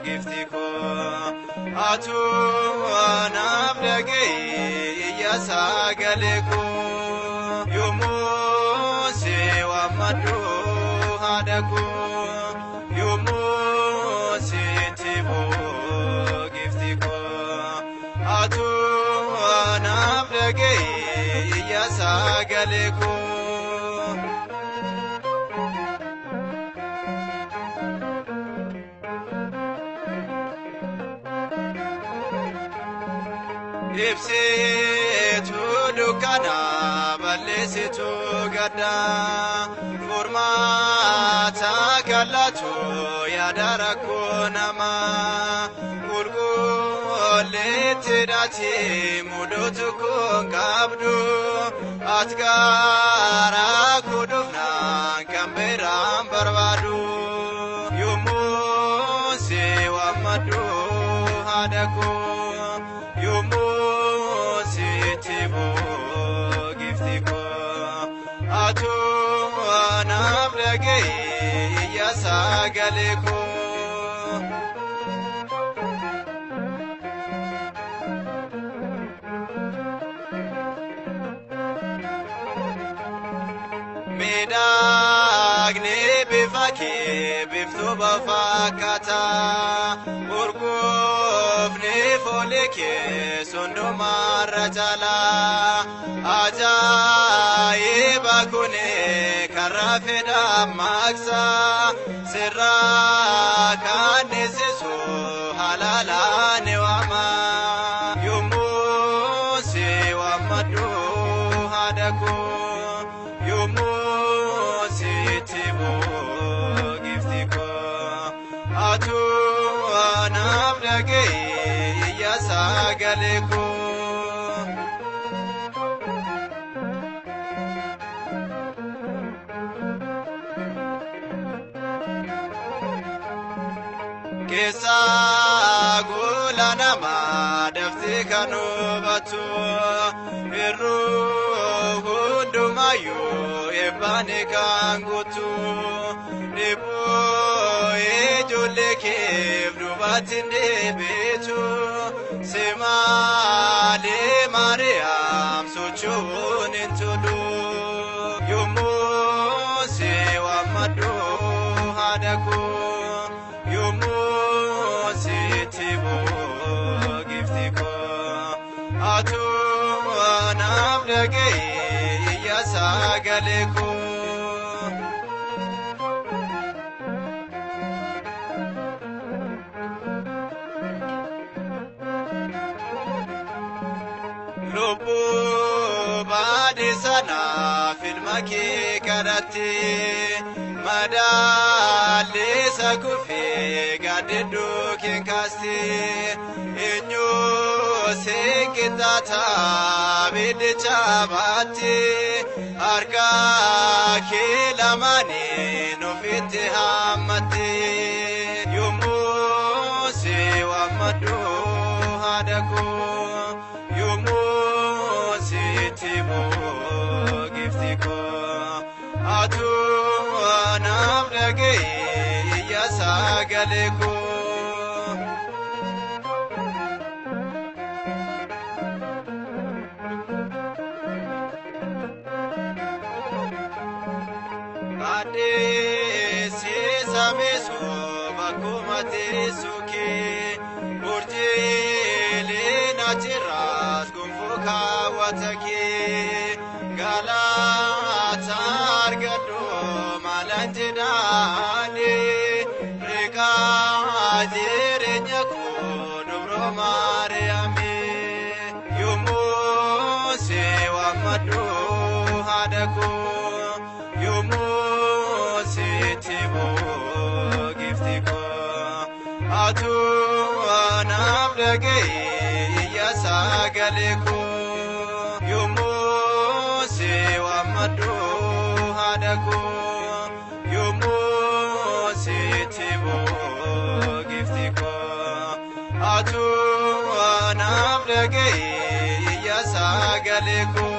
giftiko atu anaf dhagee iyya sagaleko yommuu si waammadhu haadhaku yommuu sitti bu'u giftiko atu anaf dhagee iyya sagaleko Ibsitu dukkana balleessitu gadda furmaata kallatu yaada rakkoo namaa qulqulleetti dhaati mudatu kun qabdu ati karaa kudufnaan kan biraan barbaadu yommuu si waammadhu haadhaku atu anaf dhagee iyya sagaleko miidhagnee bifa kee biftuu fakkaata urgoofnee foolii kee hundumarra caalaa ajaa'iba kuni karaa fedha maaksa sirraa kannisisu halaalaan waama yommuu si waammadhu haadhaku yommuu sitti bu'u giftiko atu anaf dhagee iyya sagaleko Keessa gola namaa dafti kan hubatu irruu hundumayyuu eebbaani kan guutu dhibbuu ijoollee keef duubatti deebitu si maalee Maariyaam socho'uun hin tolu yommuu si waammadhu haadhaku atu anaf dhagee iyya sagaleko lubbuu baadhiisanaaf ilma kee kadhatte madaalisa kufee gaaddidduu keen kaaste Senkitata bidicha baate argaa kee lamani nufitti hammate yommuu si waammadhu haadhaku yommuu sitti bu'u giftiko atu anaf dhagee iyya sagaleko Seesameesu bakkuma teessuke urjiileen achirraas gonfoo kaawwatake galata argadhu maalan jedhaani riqaa jireenya koo dubroo Maariyaami yommuu si waammadhu haadhaku yommuu sitti bu'u giftiko atu anaf dhagee iyya sagaleko yommuu si waammadhu haadhaku yommuu sitti bu'u giftiko atu anaf dhagee iyya sagaleko